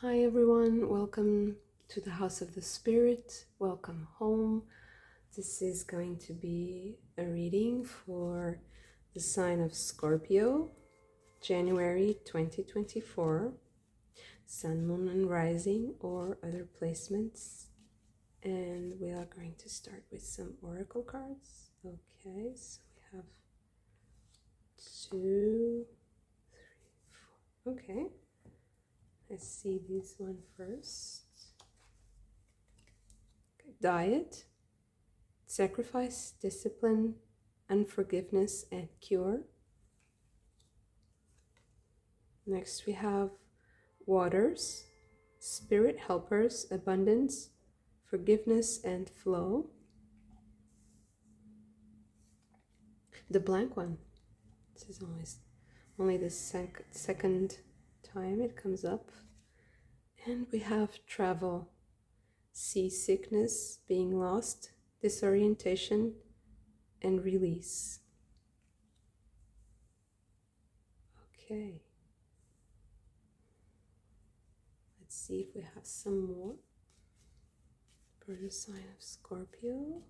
Hi everyone, welcome to the House of the Spirit. Welcome home. This is going to be a reading for the sign of Scorpio, January 2024, Sun, Moon, and Rising, or other placements. And we are going to start with some oracle cards. Okay, so we have 2, 3, 4. Okay. Let's see this one first. Okay. Diet, sacrifice, discipline, unforgiveness, and cure. Next we have waters, spirit helpers, abundance, forgiveness, and flow. The blank one. This is always only the second time it comes up. And we have travel, seasickness, being lost, disorientation, and release. Okay. Let's see if we have some more for the sign of Scorpio.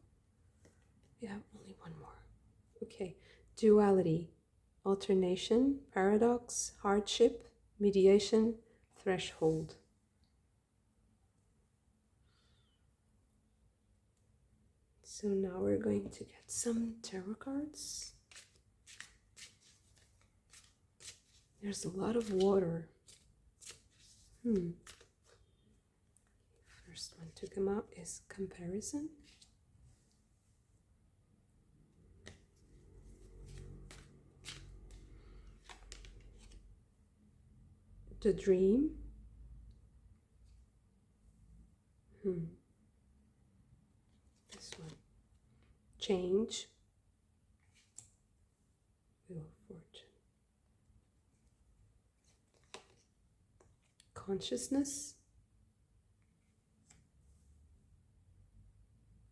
We have only one more. Okay. Duality, alternation, paradox, hardship, mediation, threshold. So now we're going to get some tarot cards. There's a lot of water. First one to come out is comparison. The dream. This one. Change. Wheel of Fortune. Consciousness.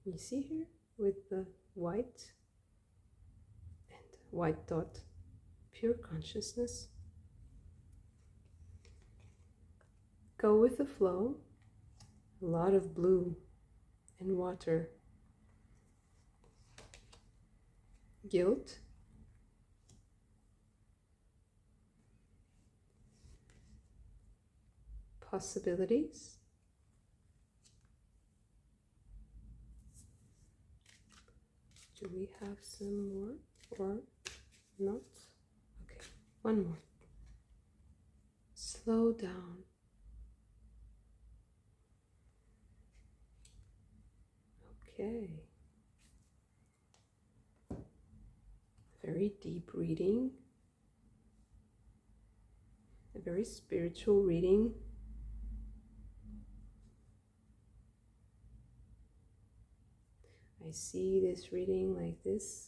You see here with the white and white dot, pure consciousness. Go with the flow. A lot of blue and water. Guilt. Possibilities. Do we have some more or not? Okay, one more. Slow down. Okay. Very deep reading. A very spiritual reading. I see this reading like this.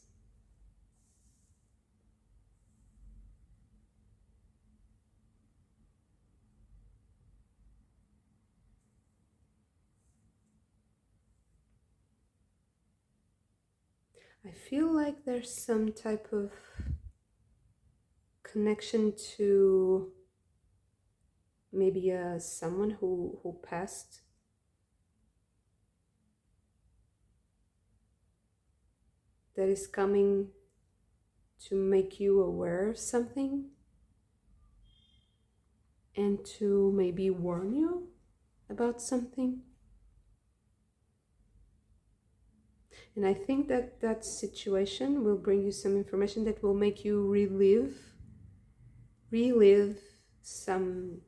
I feel like there's some type of connection to maybe someone who passed. That is coming to make you aware of something and to maybe warn you about something. And I think that that situation will bring you some information that will make you relive some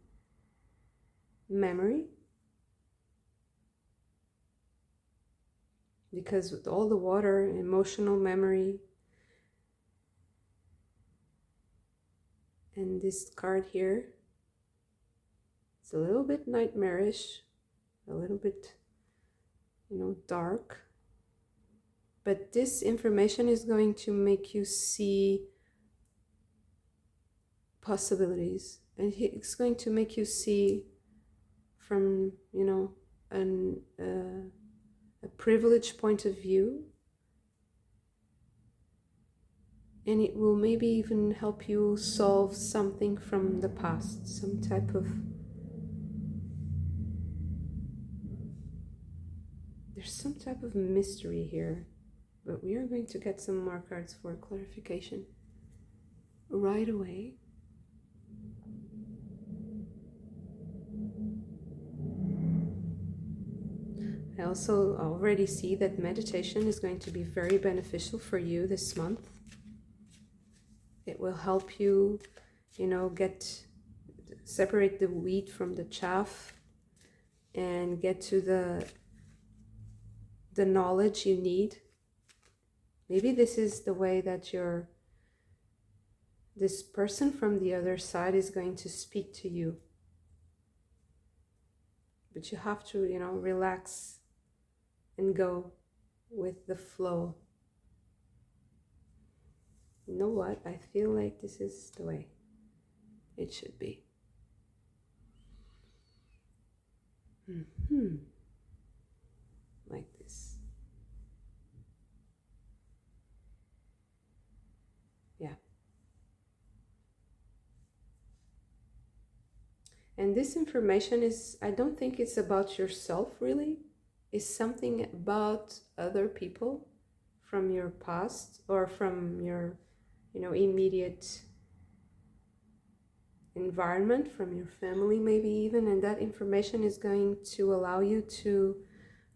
memory. Because with all the water, emotional memory, and this card here, it's a little bit nightmarish, a little bit, dark. But this information is going to make you see possibilities. And it's going to make you see from, a privileged point of view. And it will maybe even help you solve something from the past, some type of There's some type of mystery here, but we are going to get some more cards for clarification right away. I also already see that meditation is going to be very beneficial for you this month. It will help you, separate the wheat from the chaff and get to the knowledge you need. Maybe this is the way that this person from the other side is going to speak to you. But you have to, relax and go with the flow. You know what? I feel like this is the way it should be. Like this. Yeah. And this information is, I don't think it's about yourself really. It's something about other people from your past or from your, immediate environment, from your family maybe even. And that information is going to allow you to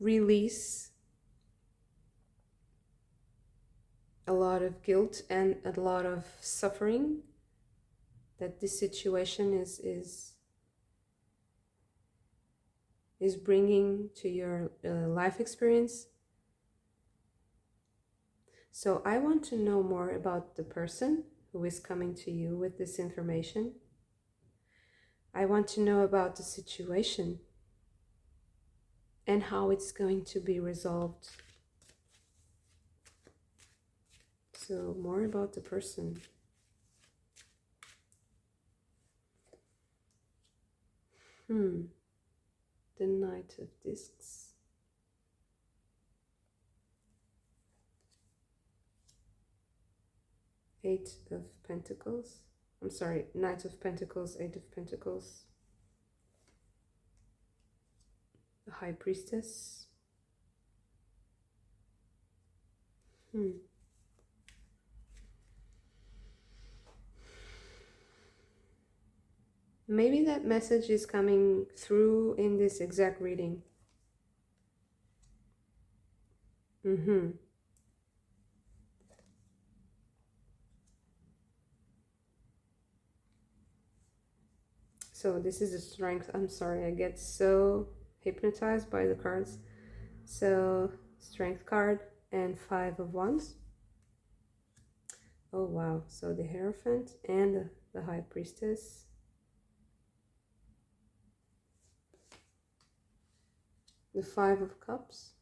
release a lot of guilt and a lot of suffering that this situation is bringing to your life experience. So I want to know more about the person who is coming to you with this information. I want to know about the situation and how it's going to be resolved. So more about the person. The Knight of Discs. Eight of Pentacles. I'm sorry, Knight of Pentacles, Eight of Pentacles. The High Priestess. Maybe that message is coming through in this exact reading. So this is the Strength. I'm sorry, I get so hypnotized by the cards. So Strength card and Five of Wands. Oh wow, so the Hierophant and the High Priestess. The Five of Cups.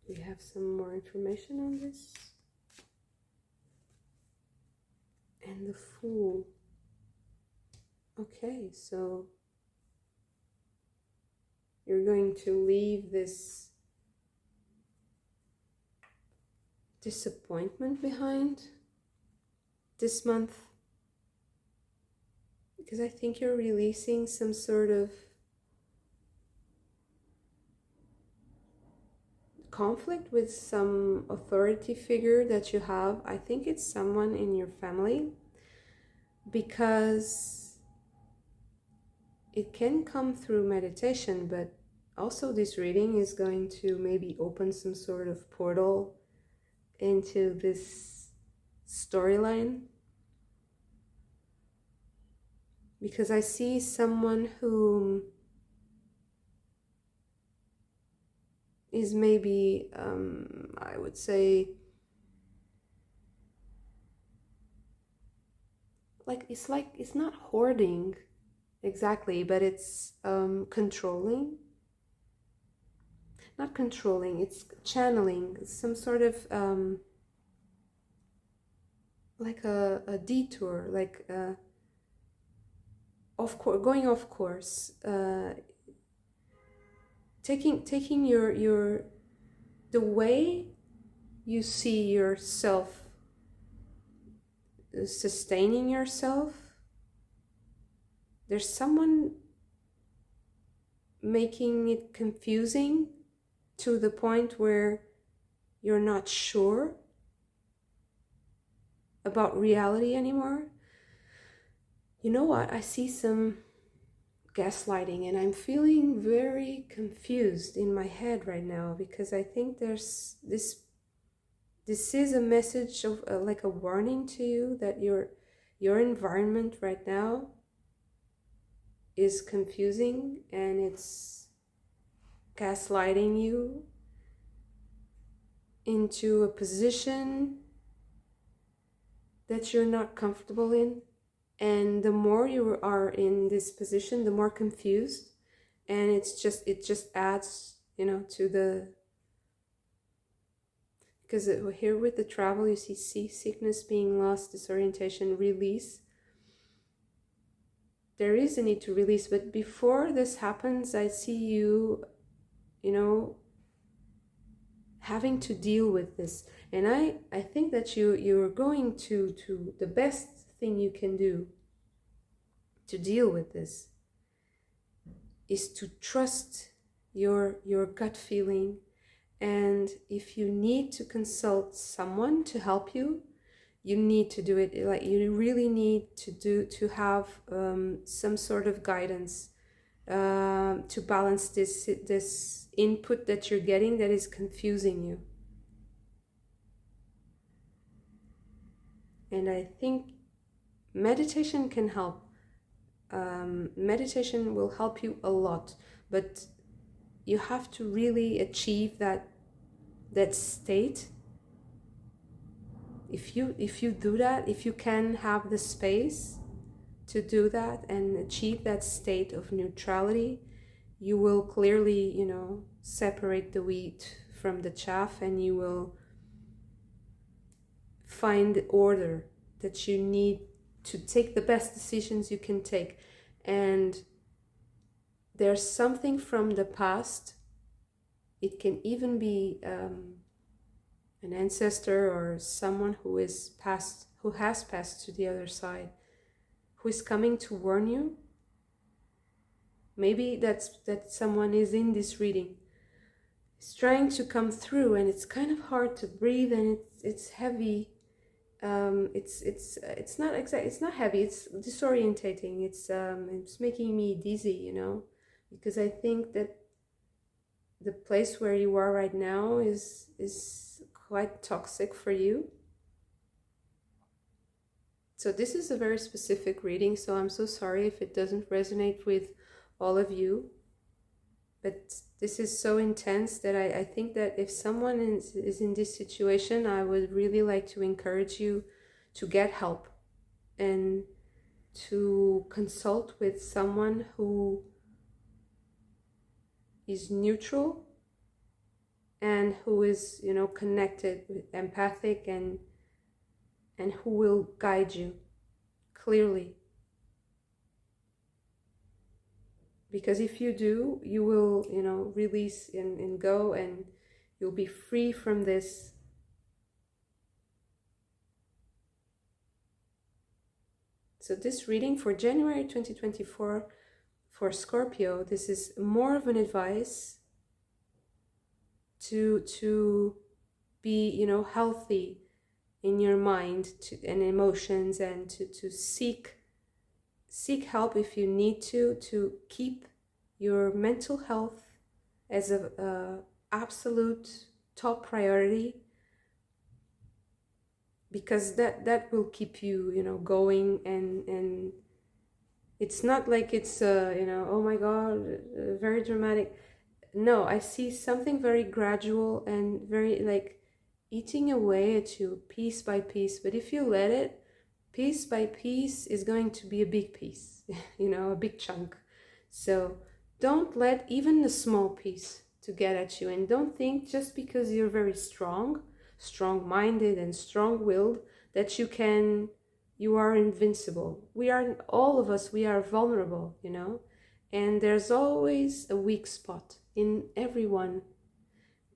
We have some more information on this. And the Fool. Okay, so you're going to leave this disappointment behind this month, because I think you're releasing some sort of conflict with some authority figure that you have. I think it's someone in your family, because it can come through meditation, but also this reading is going to maybe open some sort of portal into this storyline, because I see someone who is maybe, I would say, it's not hoarding exactly, but it's controlling. Not controlling, it's channeling, some sort of like a detour, like going off course, taking your the way you see yourself sustaining yourself. There's someone making it confusing to the point where you're not sure about reality anymore. You know what? I see some gaslighting, and I'm feeling very confused in my head right now, because I think there's this is a message of like a warning to you that your environment right now is confusing, and it's gaslighting you into a position that you're not comfortable in. And the more you are in this position, the more confused, and it just adds, to the, because here with the travel, you see seasickness, being lost, disorientation, release. There is a need to release, but before this happens, I see you, having to deal with this. And I think that you're going to the best thing you can do to deal with this is to trust your gut feeling. And if you need to consult someone to help you, you need to do it. Like, you really need to have some sort of guidance to balance this input that you're getting that is confusing you. And I think meditation can help. Meditation will help you a lot, but you have to really achieve that state. If you do that, if you can have the space to do that and achieve that state of neutrality, you will clearly, separate the wheat from the chaff, and you will find the order that you need to take the best decisions you can take. And there's something from the past. It can even be an ancestor or someone who has passed to the other side, who is coming to warn you. Maybe that someone is in this reading. It's trying to come through, and it's kind of hard to breathe, and it's heavy. It's not heavy. It's disorientating. It's making me dizzy, because I think that the place where you are right now is quite toxic for you. So this is a very specific reading, so I'm so sorry if it doesn't resonate with all of you. But this is so intense that I think that if someone is in this situation, I would really like to encourage you to get help and to consult with someone who is neutral and who is, connected, empathic, and who will guide you clearly. Because if you do, you will, release and go, and you'll be free from this. So this reading for January 2024 for Scorpio, this is more of an advice to be, healthy in your mind and emotions, and to seek help if you need to keep your mental health as a absolute top priority, because that will keep you, going, and it's not like it's oh my god, very dramatic. No, I see something very gradual and very like eating away at you piece by piece. But if you let it, piece by piece is going to be a big piece, a big chunk. So don't let even the small piece to get at you. And don't think just because you're very strong-minded and strong-willed that you are invincible. All of us, we are vulnerable, and there's always a weak spot in everyone.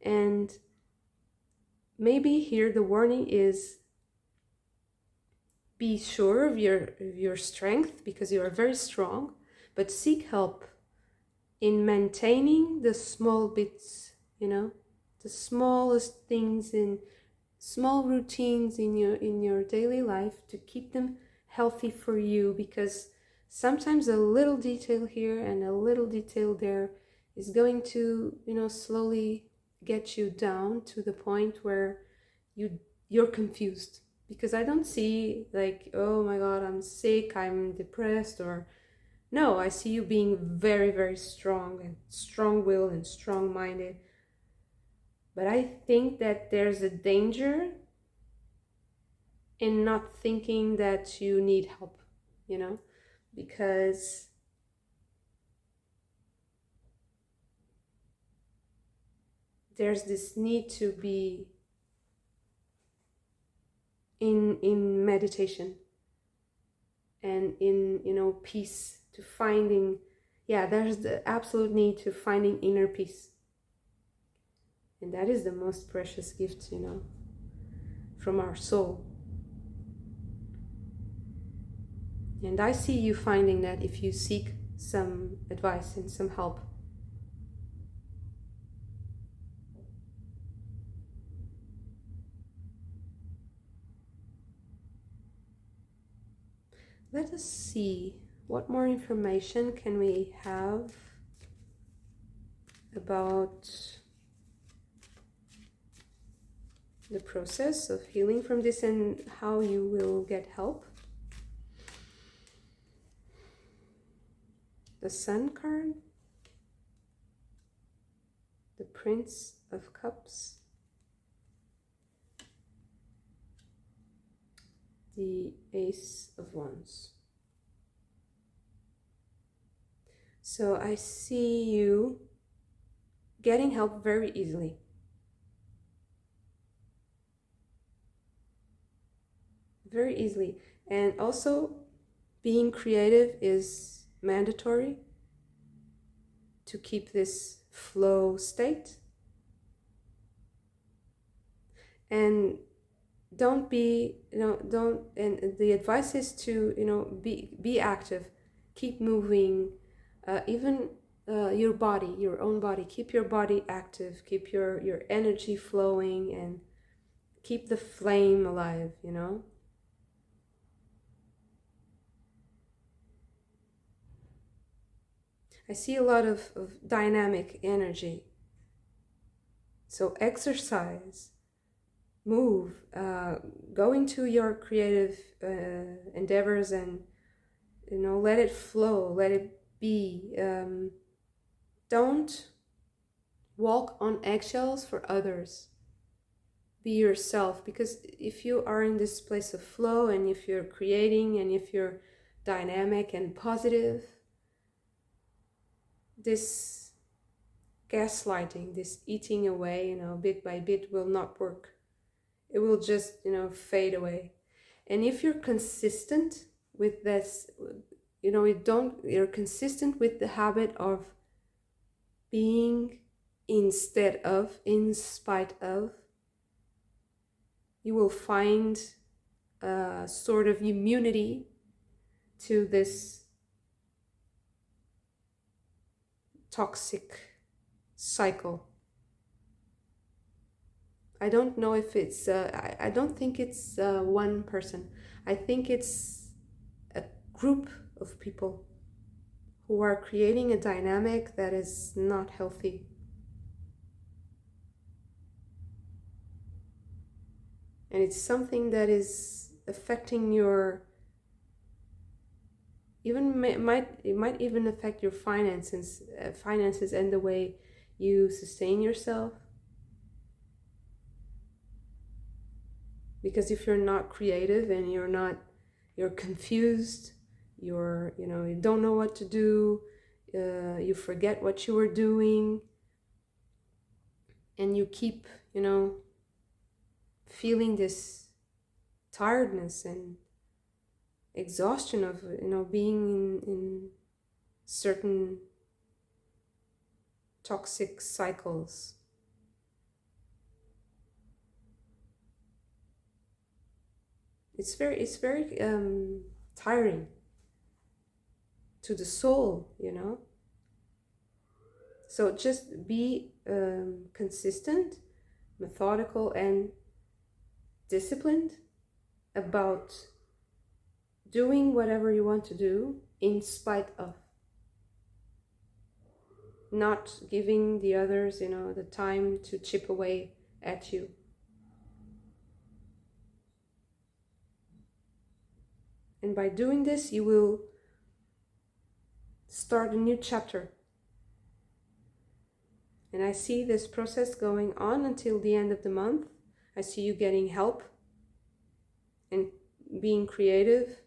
And maybe here the warning is be sure of your strength, because you are very strong, but seek help in maintaining the small bits, the smallest things in small routines in your daily life, to keep them healthy for you, because sometimes a little detail here and a little detail there is going to slowly get you down to the point where you're confused. Because I don't see like, oh my god, I'm sick, I'm depressed, or no, I see you being very, very strong and strong-willed and strong-minded. But I think that there's a danger in not thinking that you need help, because there's this need to be in meditation and in peace, to finding, there's the absolute need to finding inner peace. And that is the most precious gift, from our soul. And I see you finding that if you seek some advice and some help. Let us see, what more information can we have about the process of healing from this and how you will get help. The Sun card, the Prince of Cups, the Ace of Wands. So I see you getting help very easily. Very easily. And also, being creative is mandatory to keep this flow state. And don't be, and the advice is to, be active, keep moving, even your body, your own body, keep your body active, keep your energy flowing, and keep the flame alive, I see a lot of dynamic energy. So exercise, move, go into your creative endeavors and, let it flow, let it be. Don't walk on eggshells for others. Be yourself, because if you are in this place of flow, and if you're creating, and if you're dynamic and positive, this gaslighting, this eating away, bit by bit, will not work. It will just, fade away. And if you're consistent with this, you're consistent with the habit of being instead of, in spite of, you will find a sort of immunity to this toxic cycle. I don't know if it's, I don't think it's one person. I think it's a group of people who are creating a dynamic that is not healthy. And it's something that is affecting your, it might even affect your finances and the way you sustain yourself. Because if you're not creative and you're confused, you don't know what to do, you forget what you were doing, and you keep, feeling this tiredness and exhaustion of, being in certain toxic cycles. It's very tiring to the soul, you know. So just be consistent, methodical, and disciplined about doing whatever you want to do in spite of. Not giving the others, you know, the time to chip away at you. And by doing this, you will start a new chapter. And I see this process going on until the end of the month. I see you getting help and being creative.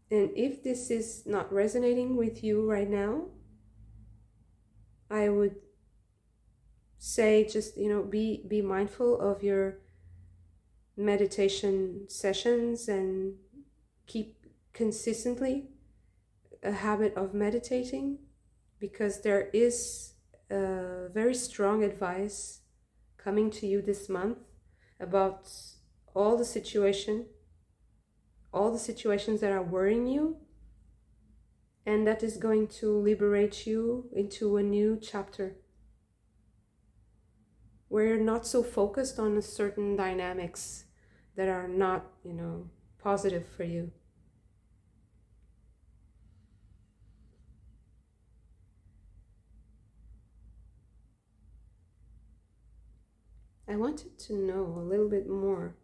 And if this is not resonating with you right now, I would say just, you know, be mindful of your meditation sessions and keep consistently a habit of meditating, because there is very strong advice coming to you this month about all the situations that are worrying you, and that is going to liberate you into a new chapter where you're not so focused on certain dynamics that are not, you know, positive for you. I wanted to know a little bit more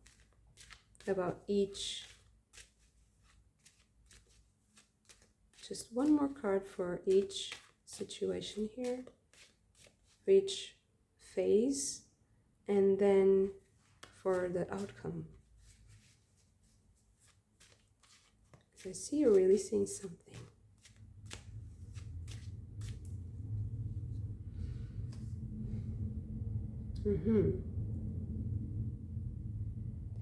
about each. Just one more card for each situation here, for each phase, and then for the outcome. I see you're releasing something.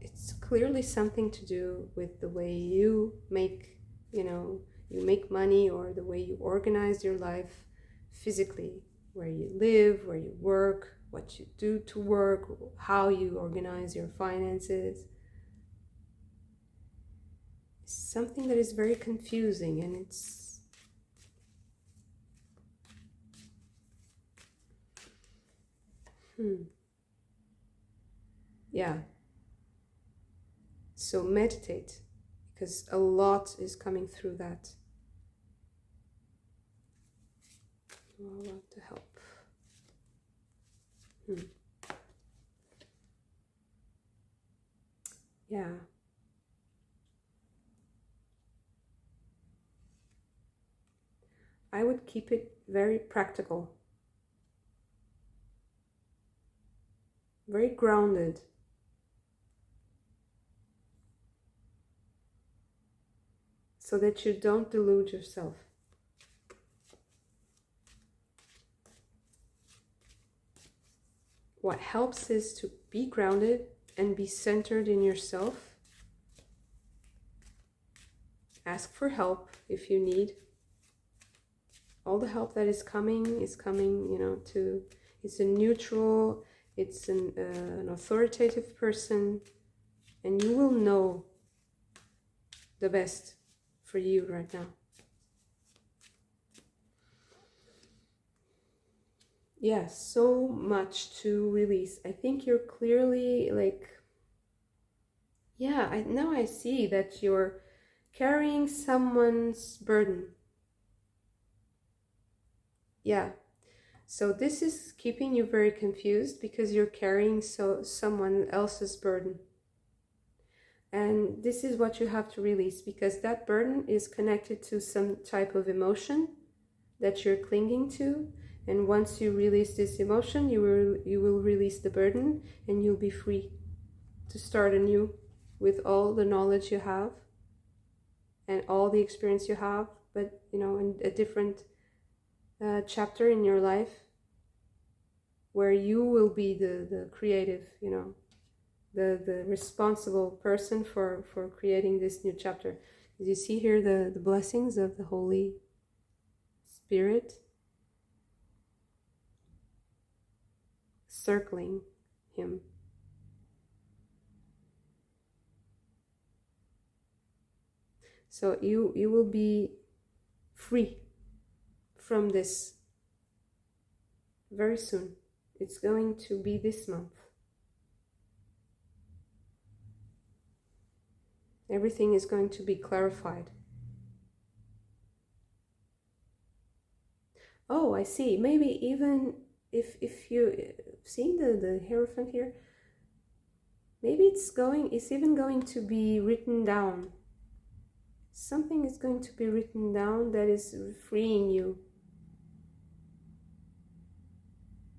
It's clearly something to do with the way you make, you know, you make money, or the way you organize your life physically, where you live, where you work, what you do to work, how you organize your finances. It's something that is very confusing, and it's yeah. So meditate, because a lot is coming through that. I want to help. Yeah. I would keep it very practical, very grounded. So that you don't delude yourself. What helps is to be grounded and be centered in yourself. Ask for help if you need. All the help that is coming, you know, it's a neutral, it's an authoritative person, and you will know the best for you right now. Yeah, so much to release. I think you're clearly like, yeah, now I see that you're carrying someone's burden. Yeah, so this is keeping you very confused because you're carrying someone else's burden. And this is what you have to release, because that burden is connected to some type of emotion that you're clinging to. And once you release this emotion, you will release the burden, and you'll be free to start anew with all the knowledge you have and all the experience you have, but, you know, in a different chapter in your life where you will be the creative, you know, the responsible person for creating this new chapter. As you see here, the blessings of the Holy Spirit. circling him. So you will be free from this very soon. It's going to be this month. Everything is going to be clarified. Oh, I see. Maybe even if you see the Hierophant here, maybe it's even going to be written down. Something is going to be written down that is freeing you.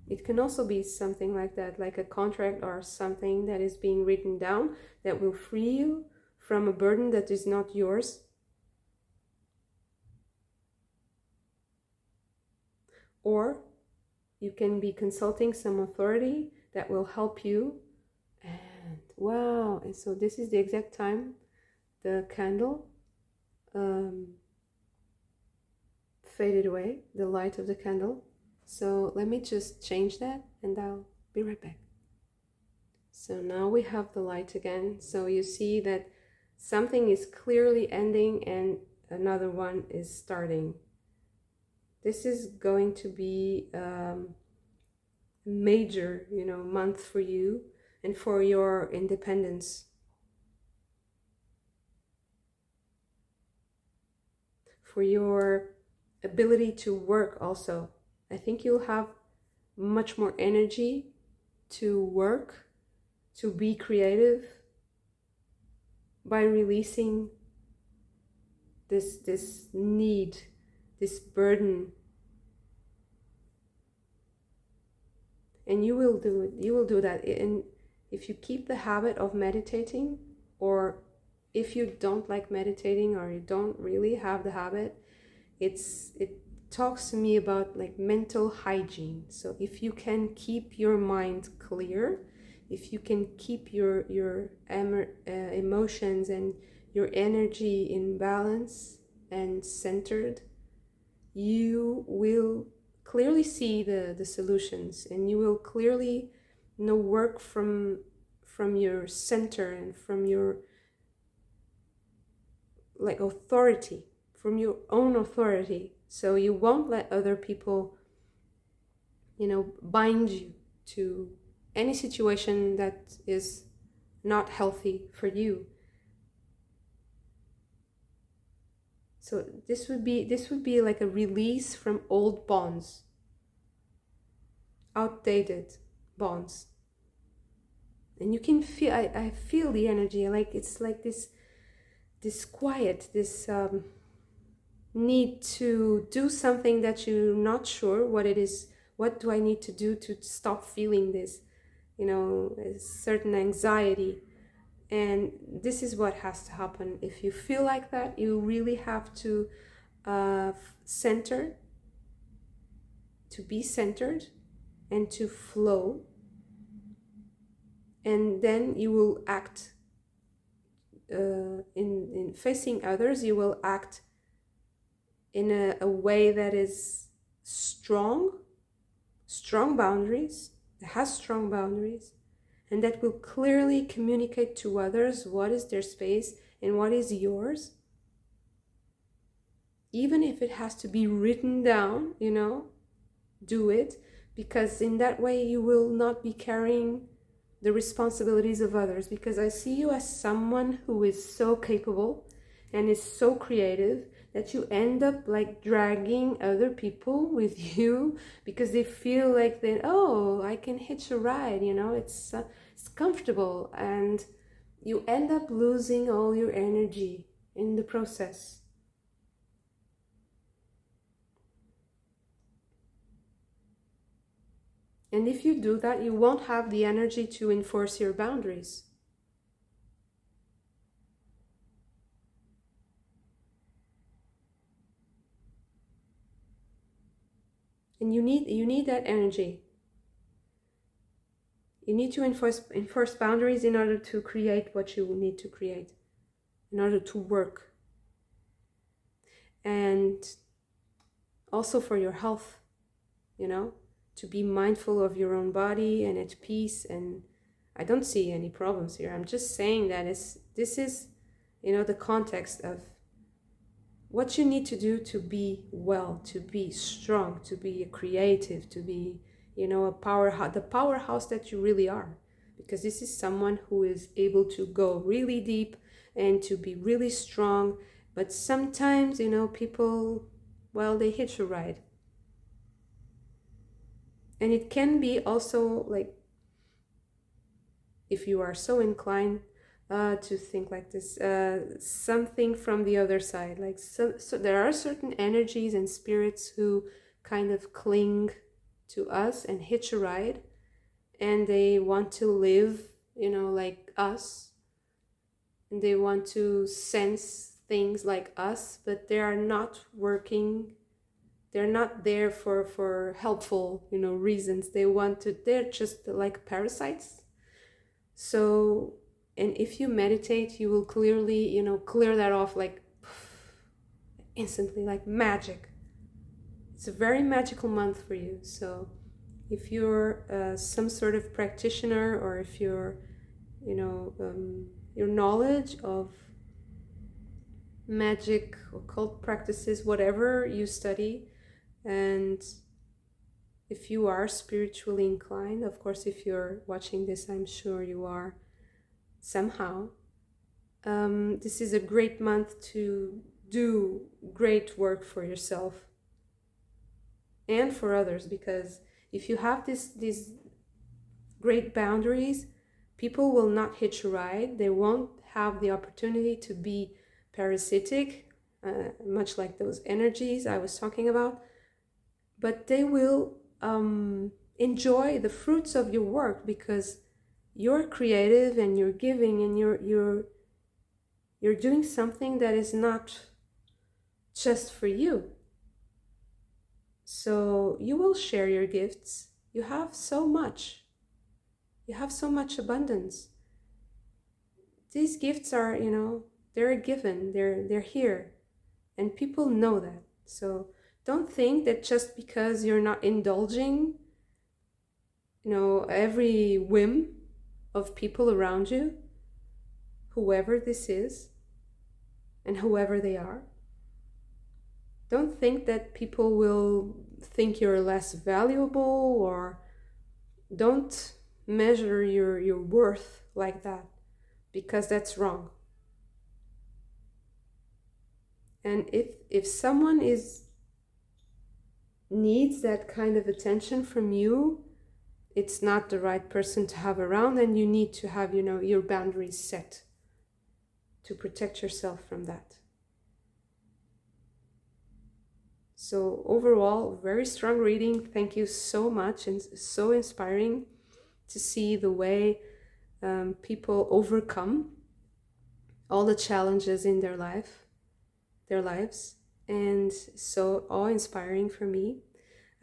It can also be something like that, like a contract or something that is being written down that will free you from a burden that is not yours. Or you can be consulting some authority that will help you. And wow, and so this is the exact time the candle faded away, the light of the candle. So let me just change that and I'll be right back. So now we have the light again. So you see that something is clearly ending and another one is starting. This is going to be a major, month for you and for your independence. For your ability to work also. I think you'll have much more energy to work, to be creative, by releasing this need, this burden. And you will do it. You will do that. And if you keep the habit of meditating, or if you don't like meditating or you don't really have the habit, it talks to me about like mental hygiene. So if you can keep your mind clear, if you can keep your emotions and your energy in balance and centered, you will clearly see the solutions, and you will clearly work from your center and from your like authority, from your own authority. So you won't let other people, bind you to any situation that is not healthy for you. So this would be like a release from old bonds, outdated bonds. And you can feel, I feel the energy, like it's like this quiet, this need to do something that you're not sure what it is. What do I need to do to stop feeling this, a certain anxiety? And this is what has to happen. If you feel like that, you really have to center, to be centered and to flow. And then you will act in facing others. You will act in a way that is strong boundaries, that has strong boundaries, and that will clearly communicate to others what is their space and what is yours. Even if it has to be written down, do it, because in that way you will not be carrying the responsibilities of others. Because I see you as someone who is so capable and is so creative that you end up like dragging other people with you because they feel like that, oh, I can hitch a ride, it's comfortable, and you end up losing all your energy in the process. And if you do that, you won't have the energy to enforce your boundaries. And you need that energy. You need to enforce boundaries in order to create what you need to create, in order to work. And also for your health, to be mindful of your own body and at peace. And I don't see any problems here. I'm just saying that this is, the context of what you need to do to be well, to be strong, to be creative, to be, a powerhouse, the powerhouse that you really are. Because this is someone who is able to go really deep and to be really strong. But sometimes, people, well, they hitch a ride. And it can be also like, if you are so inclined to think like this, something from the other side. Like, so there are certain energies and spirits who kind of cling to us and hitch a ride, and they want to live, like us, and they want to sense things like us, but they are not working. They're not there for helpful, reasons. They're just like parasites. So, and if you meditate, you will clearly, clear that off like instantly, like magic. It's a very magical month for you. So if you're some sort of practitioner, or if you're, your knowledge of magic, occult practices, whatever you study, and if you are spiritually inclined, of course, if you're watching this, I'm sure you are somehow, this is a great month to do great work for yourself and for others, because if you have these great boundaries, people will not hitch a ride. They won't have the opportunity to be parasitic, much like those energies I was talking about, but they will enjoy the fruits of your work, because you're creative and you're giving, and you're doing something that is not just for you. So you will share your gifts. You have so much. You have so much abundance. These gifts are, they're a given. They're here, and people know that. So don't think that just because you're not indulging, every whim of people around you, whoever this is and whoever they are, don't think that people will think you're less valuable, or don't measure your worth like that, because that's wrong. And if someone needs that kind of attention from you, it's not the right person to have around, and you need to have, your boundaries set to protect yourself from that. So overall, very strong reading. Thank you so much, and so inspiring to see the way people overcome all the challenges in their lives, and so awe-inspiring for me.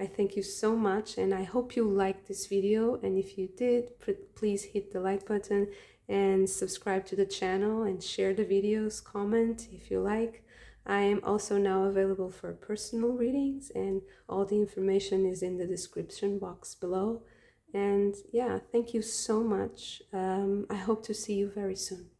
I thank you so much, and I hope you liked this video, and if you did, please hit the like button and subscribe to the channel, and share the videos, comment if you like. I am also now available for personal readings, and all the information is in the description box below. And yeah, thank you so much. I hope to see you very soon.